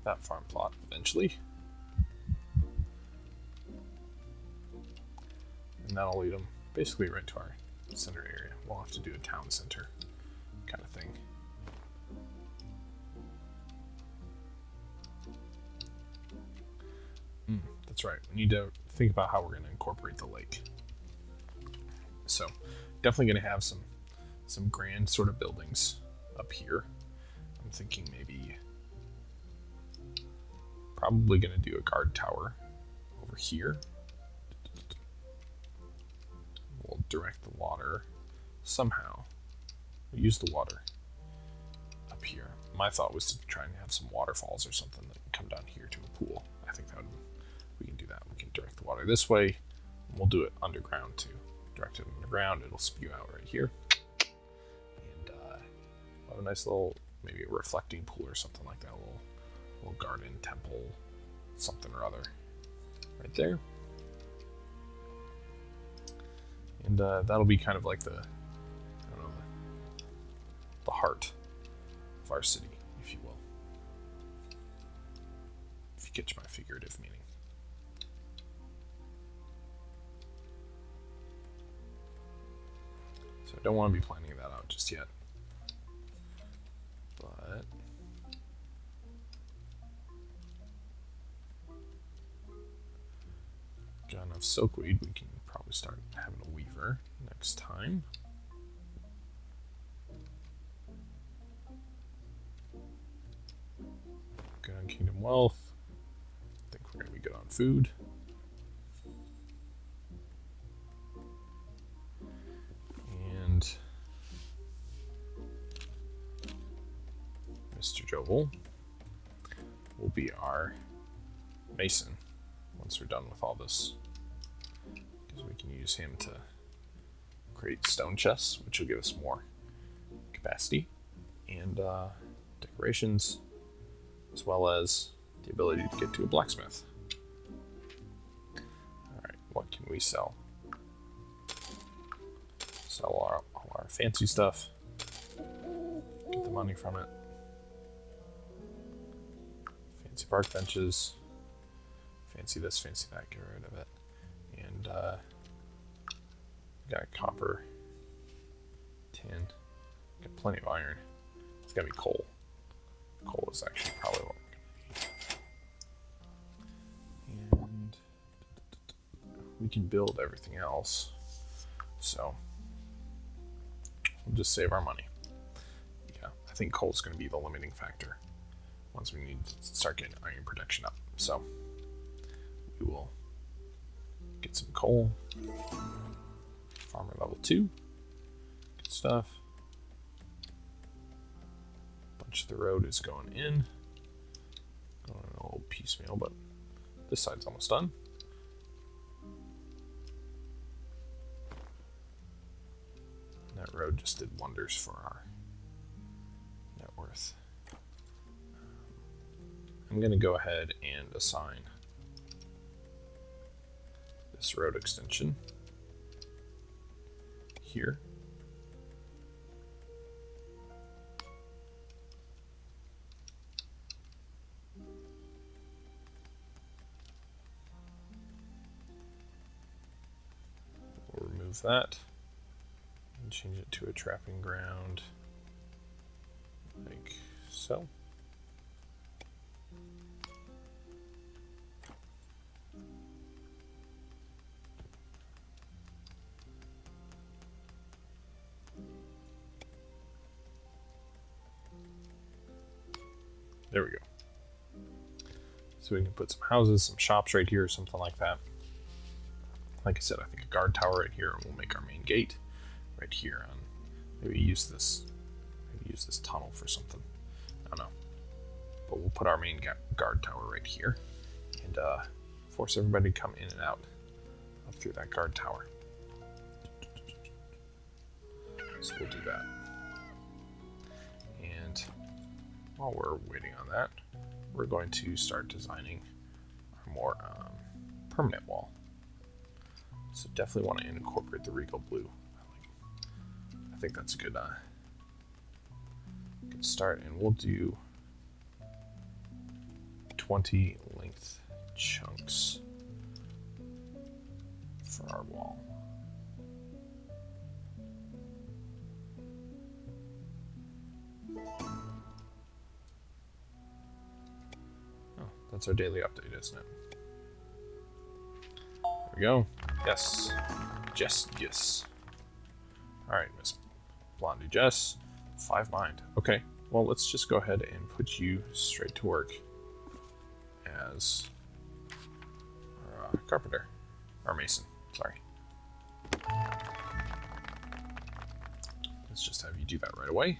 that farm plot eventually. And that'll lead them basically right to our center area. We'll have to do a town center kind of thing. That's right. We need to think about how we're going to incorporate the lake. So, definitely going to have some grand sort of buildings up here. I'm thinking maybe probably going to do a guard tower over here. We'll direct the water somehow. We'll use the water up here. My thought was to try and have some waterfalls or something that come down here to a pool. I think that would, we can do that. We can direct the water this way. And we'll do it underground too. Direct it underground, it'll spew out right here. And have a nice little, maybe a reflecting pool or something like that. A little garden, temple, something or other right there. And that'll be kind of like the, I don't know, the heart of our city, if you will. If you catch my figurative meaning. So I don't want to be planning that out just yet. But got enough silkweed, we can probably start having a weaver next time. Good on Kingdom Wealth. I think we're going to be good on food. And Mr. Jovel will be our mason once we're done with all this. Because we can use him to create stone chests, which will give us more capacity and decorations, as well as the ability to get to a blacksmith. Alright, what can we sell? Sell all our fancy stuff. Get the money from it. Fancy park benches. Fancy this, fancy that, get rid of it. And got copper, tin, got plenty of iron. It's gotta be coal. Coal is actually probably what we're gonna need. And we can build everything else. So we'll just save our money. Yeah, I think coal is gonna be the limiting factor once we need to start getting iron production up. So we will get some coal. Farmer level 2. Good stuff. Bunch of the road is going in. Going a little piecemeal, but this side's almost done. And that road just did wonders for our net worth. I'm going to go ahead and assign this road extension here. We'll remove that and change it to a trapping ground like so. There we go. So we can put some houses, some shops right here, something like that. Like I said, I think a guard tower right here, and we'll make our main gate right here. On maybe use this tunnel for something. I don't know. But we'll put our main guard tower right here, and force everybody to come in and out up through that guard tower. So we'll do that. And while we're waiting on that, we're going to start designing our more permanent wall. So definitely want to incorporate the regal blue. I think that's a good Good start, and we'll do 20 length chunks for our wall. Oh, that's our daily update, isn't it? There we go. Yes. Jess, yes. Alright, Miss Blondie Jess. 5 mind. Okay, well, let's just go ahead and put you straight to work as our carpenter. Or mason, sorry. Let's just have you do that right away.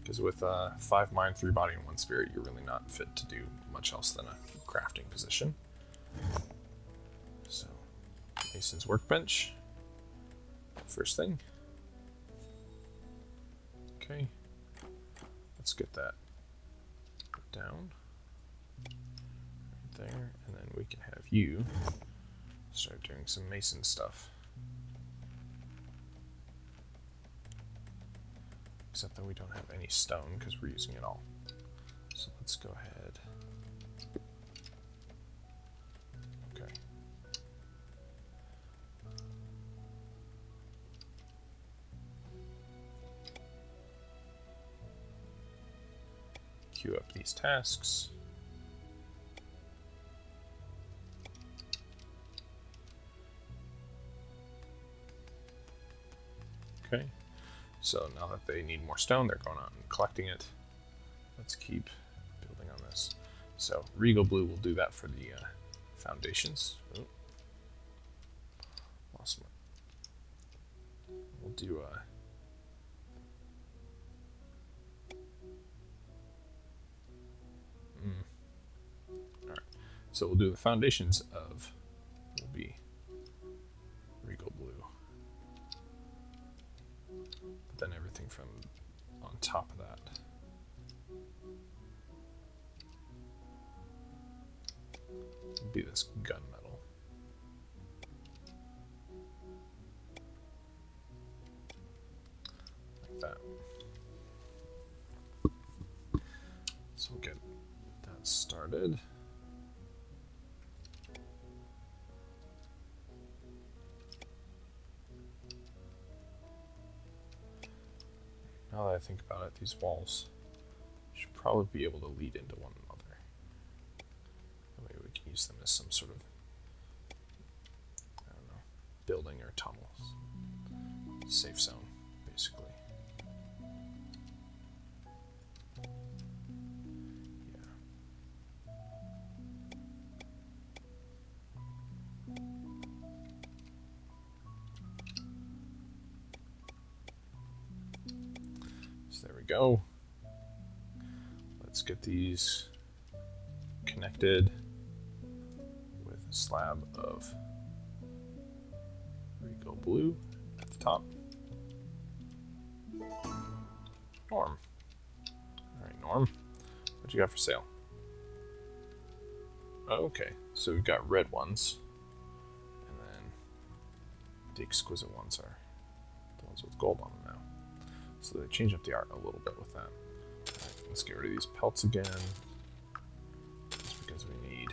Because with 5 mind, 3 body, and 1 spirit, you're really not fit to do much else than a crafting position. So, mason's workbench. First thing. Okay. Let's get that down. Right there. And then we can have you start doing some mason stuff. Except that we don't have any stone because we're using it all. So let's go ahead. Okay. Queue up these tasks. Okay. So now that they need more stone, they're going out and collecting it. Let's keep building on this. So Regal Blue will do that for the foundations. Oh. Lost my. We'll do Alright. So we'll do the foundations of will be Regal Blue. But then everything from on top of that will be this gunmetal. Like that. So we'll get that started. Now that I think about it, these walls should probably be able to lead into one another. That way we can use them as some sort of, I don't know, building or tunnels. Safe zone, basically. There we go. Let's get these connected with a slab of Regal Blue at the top. Norm. Alright, Norm. What you got for sale? Okay, so we've got red ones. And then the exquisite ones are the ones with gold on them now. So they change up the art a little bit with that. Right, let's get rid of these pelts again. Just because we need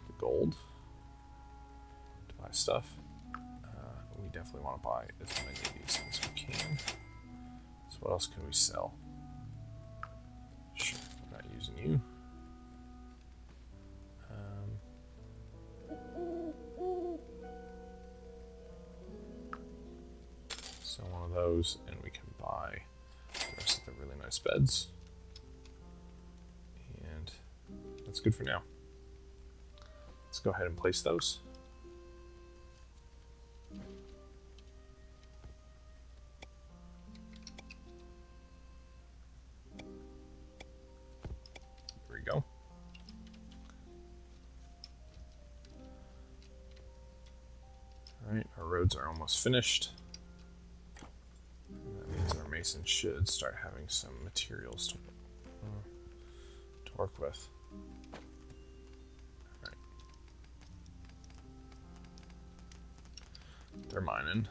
the gold to buy stuff. We definitely want to buy as many of these as we can. So what else can we sell? Sure, we're not using you. So one of those, and we can buy the rest of the really nice beds. And that's good for now. Let's go ahead and place those. There we go. Alright, our roads are almost finished. Our mason should start having some materials to work with. All right. They're mining.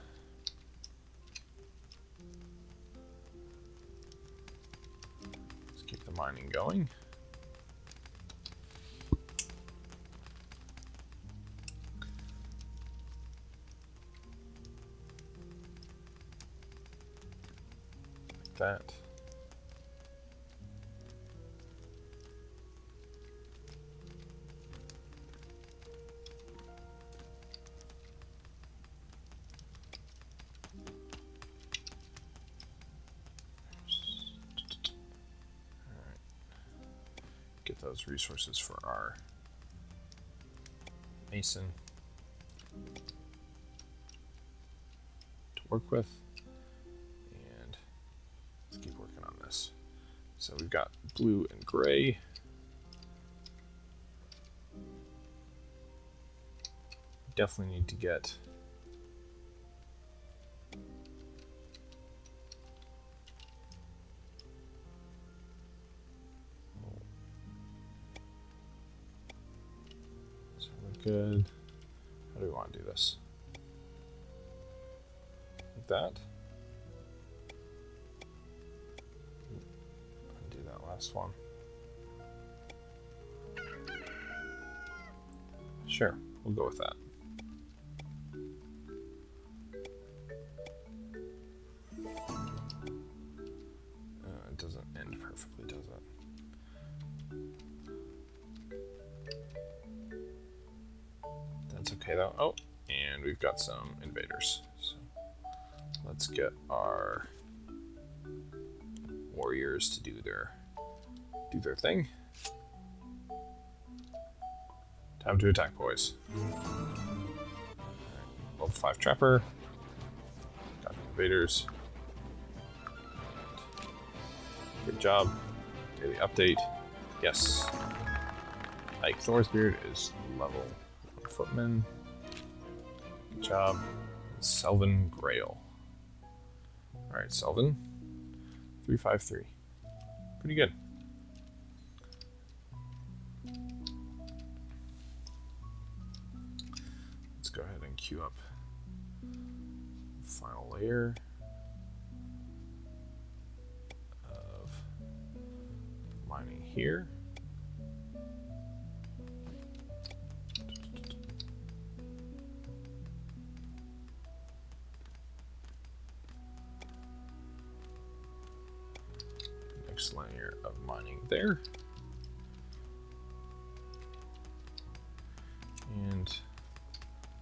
the mining going. Like that. Get those resources for our mason to work with, and let's keep working on this. So we've got blue and gray. Definitely need to get good. How do we want to do this? Like that. Undo that last one. Sure, we'll go with that. It doesn't end perfectly, does it? That's okay though. Oh, and we've got some invaders. So let's get our warriors to do their thing. Time to attack, boys. Level 5 trapper. Got invaders. Good job. Daily update. Yes. Ike Thorsbeard is level 1 footman. Good job. Selvin Grail. Alright, Selvin. 353. Pretty good. Let's go ahead and queue up the final layer of mining here. Next layer of mining there. And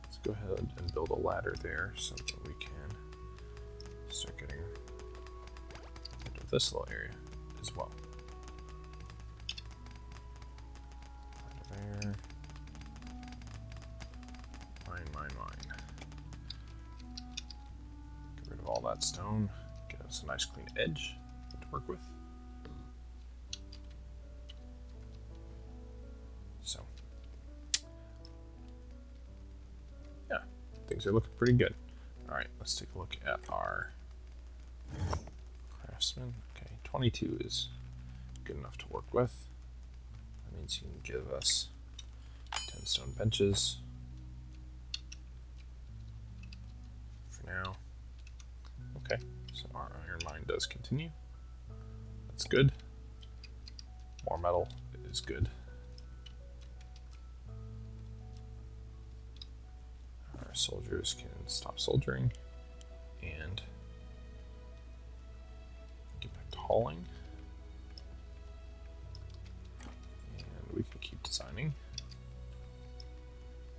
let's go ahead and build a ladder there so that we can start getting rid of this little area as well. Ladder there. Mine. Get rid of all that stone. Get us a nice clean edge to work with. So, yeah, things are looking pretty good. All right, let's take a look at our craftsman. Okay, 22 is good enough to work with. That means you can give us 10 stone benches for now. Okay, so our iron mine does continue. That's good. More metal is good. Our soldiers can stop soldiering and get back to hauling. And we can keep designing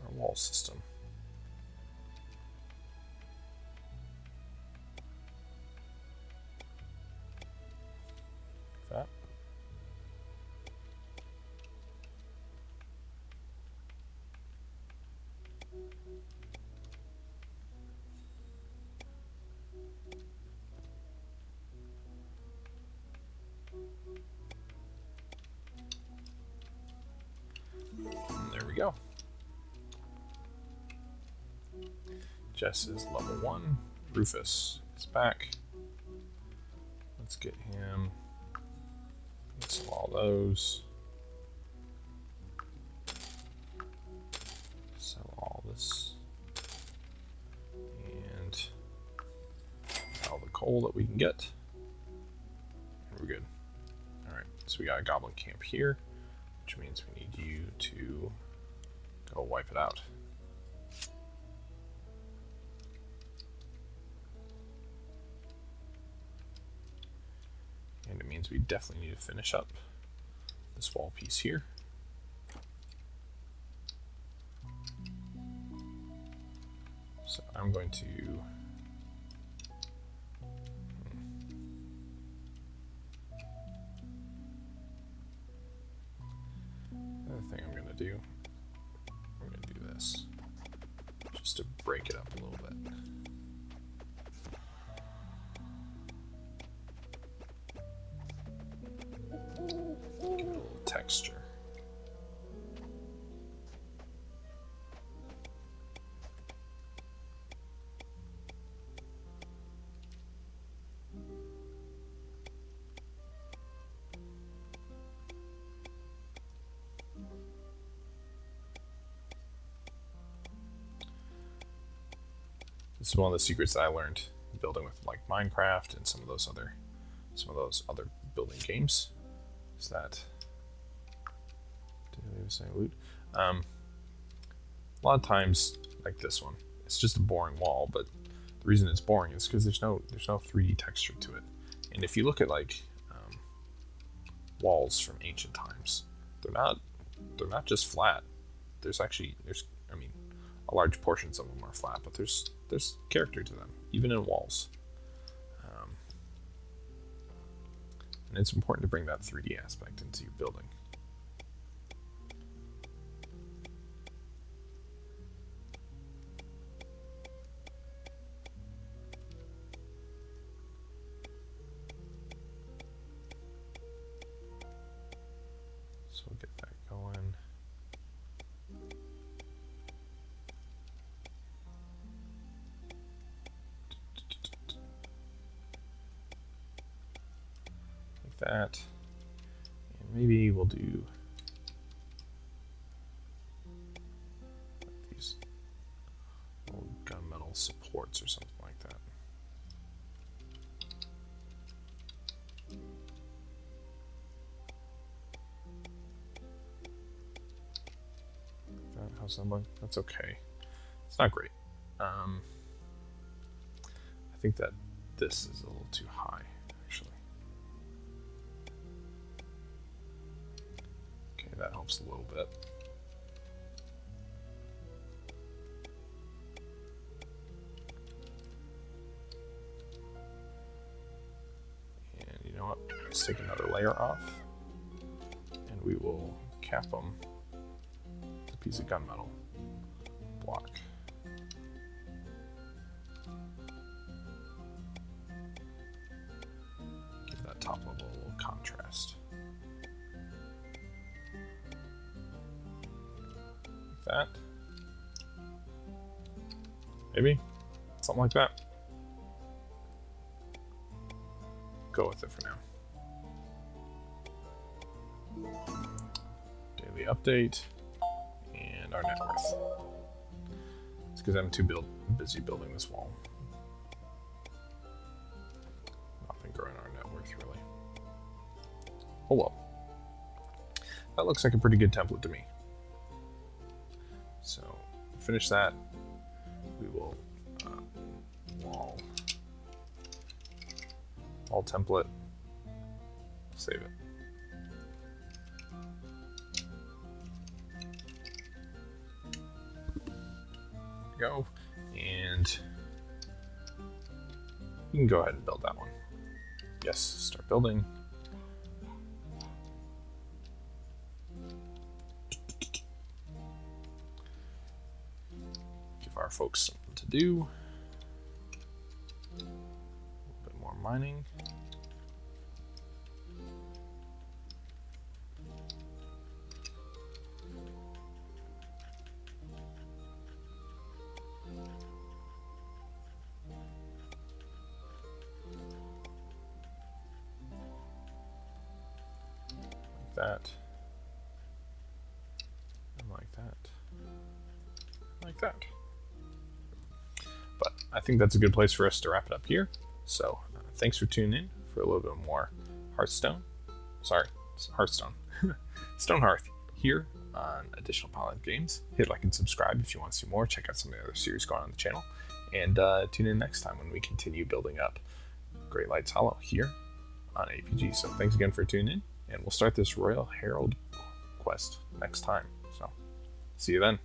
our wall system. Like that. And there we go. Jess is level 1. Rufus is back. Let's get him. Let's sell all those. Sell all this. And all the coal that we can get. And we're good. Alright, so we got a goblin camp here, which means we need you to go wipe it out. And it means we definitely need to finish up this wall piece here. So I'm going to... Another thing I'm going to do, I'm going to do this, just to break it up a little bit. Give it a little texture. This is one of the secrets that I learned building with like Minecraft and some of those other building games. Is that loot? A lot of times, like this one, it's just a boring wall, but the reason it's boring is because there's no 3D texture to it. And if you look at like walls from ancient times, they're not just flat. There's I mean, a large portions of them are flat, but there's character to them, even in walls. And it's important to bring that 3D aspect into your building. So we'll get that going. That, and maybe we'll do these little gunmetal supports or something like that. How's that look? That's okay. It's not great. I think that this is a little too high, actually. That helps a little bit. And you know what? Let's take another layer off, and we will cap them with a piece of gunmetal block. Give that top level a little contrast. That. Maybe. Something like that. Go with it for now. Daily update. And our net worth. It's because I'm too busy building this wall. Not been growing our net worth, really. Oh well. That looks like a pretty good template to me. So, finish that. We will wall template. Save it. There we go. And you can go ahead and build that one. Yes, start building. Our folks something to do. A little bit more mining. Like that. And like that. Like that. But I think that's a good place for us to wrap it up here. So thanks for tuning in for a little bit more Hearthstone. Sorry, Hearthstone. Stonehearth here on Additional Pilot Games. Hit like and subscribe if you want to see more. Check out some of the other series going on the channel. And tune in next time when we continue building up Great Lights Hollow here on APG. So thanks again for tuning in, and we'll start this Royal Herald quest next time. So see you then.